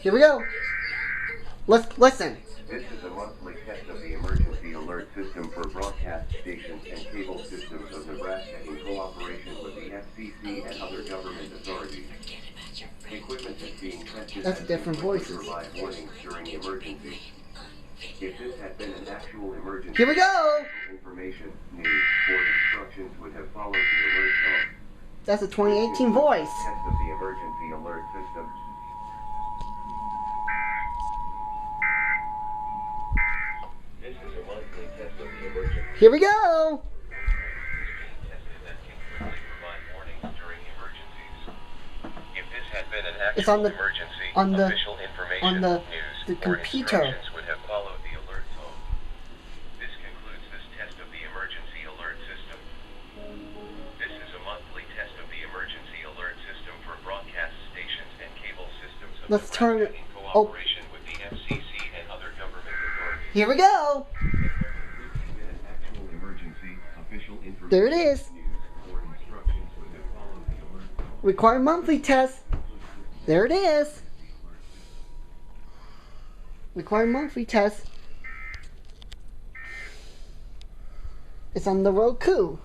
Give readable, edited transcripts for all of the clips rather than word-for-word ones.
Here we go. Let's listen. This is a monthly test of the emergency alert system for broadcast stations and cable systems of Nebraska in cooperation with the FCC and other government authorities. Equipment is being tested That's and different can voices. provide warnings during emergencies. If this had been an actual emergency, Here we go. information, news, or instructions would have followed the alert tone. That's a 2018 voice. Test of the emergency alert system. This is a monthly test of the emergency. Here we go. It's on the Official information, news, the or computer. instructions would have followed the alert tone. This concludes this test of the emergency alert system. This is a monthly test of the emergency alert system for broadcast stations and cable systems of Let's turn it. in cooperation with the FCC and other government authorities. Here we go. Actual emergency, official information, There it is. news, or instructions would have followed the alert tone. Required monthly test. There it is. Required monthly test. It's on the Roku.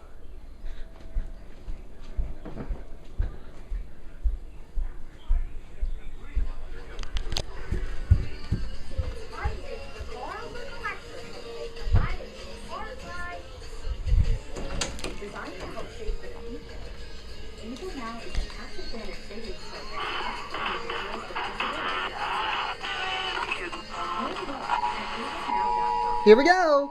Here we go.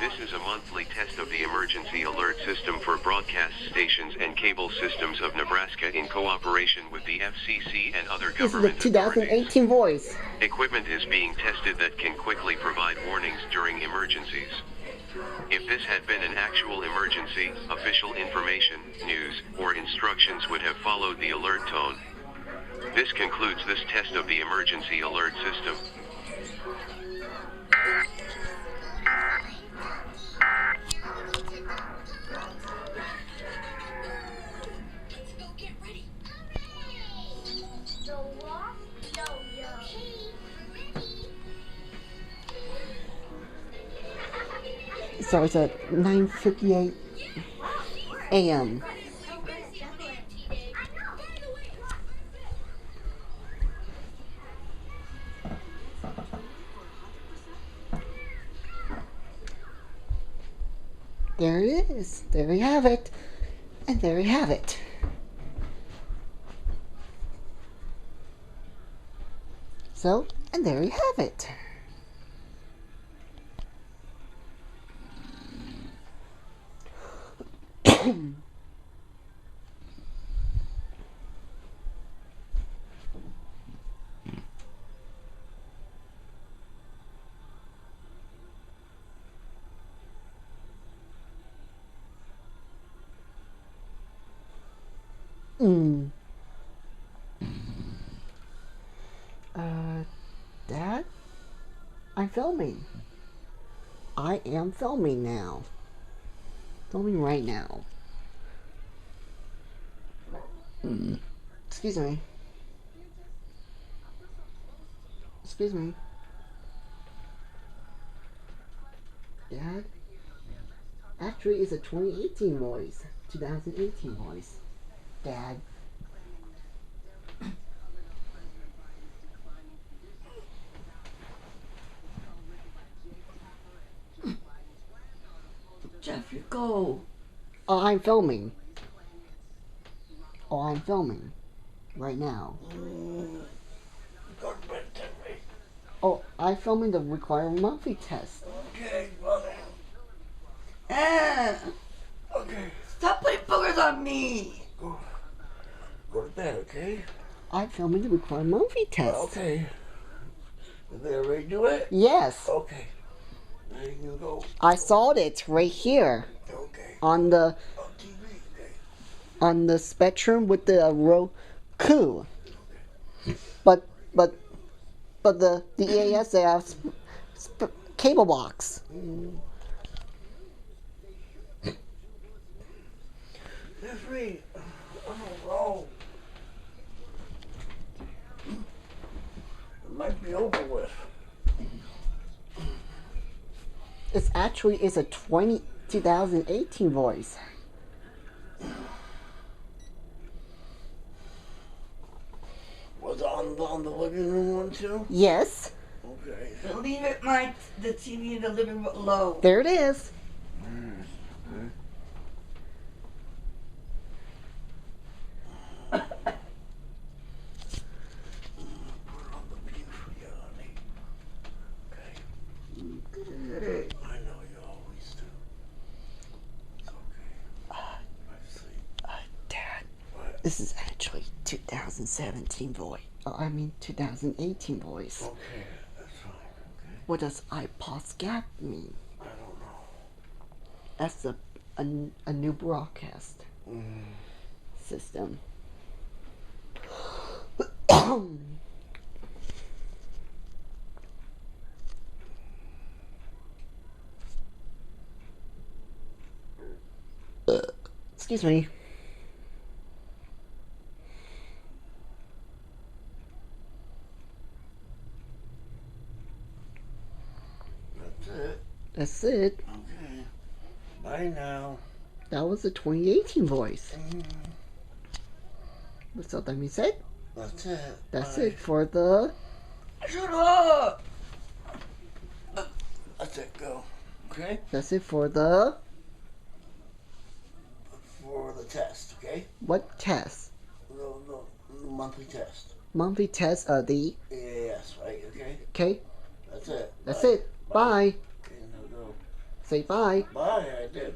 This is a monthly test of the emergency alert system for broadcast stations and cable systems of Nebraska in cooperation with the FCC and other This is a government authorities. 2018 voice. Equipment is being tested that can quickly provide warnings during emergencies. If this had been an actual emergency, official information, news, or instructions would have followed the alert tone. This concludes this test of the emergency alert system. It starts at 9:58 a.m. There it is. There we have it. And there we have it. So, and there we have it. Dad? I'm filming. I am filming now. Filming right now. Excuse me. Excuse me. Dad? Actually, it's a 2018 voice. 2018 voice. Dad. Jeff, you go. Oh, I'm filming. Oh, I'm filming. Right now. Go to bed, Henry. Oh, I'm filming the required monthly test. Okay, brother. Okay. Stop putting boogers on me. Go to bed, okay? I'm filming the required monthly test. Okay. Did they already do it? Yes. Okay. There you go. I saw it right here Okay. on the On TV, okay? on the Spectrum with the Roku. But the EAS they have cable box. Jeffrey, I don't know. It might be over with. It's a 2018 voice. Was it on the living room one too? Yes. Okay. But leave it the TV in the living room low. There it is. I know you always do. It's okay. I see. Dad, What? this is actually 2017 voice. I mean 2018 voice. Okay, that's fine. Okay. What does iPod gap mean? I don't know. That's a new broadcast Mm. system. Excuse me. That's it. That's it. Okay. Bye now. That was the 2018 voice. Mm. So that means it. That's it. That's Bye. it for the. Shut up! That's it. Go. Okay. That's it for the. For the test. Okay. What test? The monthly test. Monthly test of the. EAS. Right. Okay. Okay. That's it. That's Bye. it. Bye. Okay. Now go. Say bye. Bye. I did.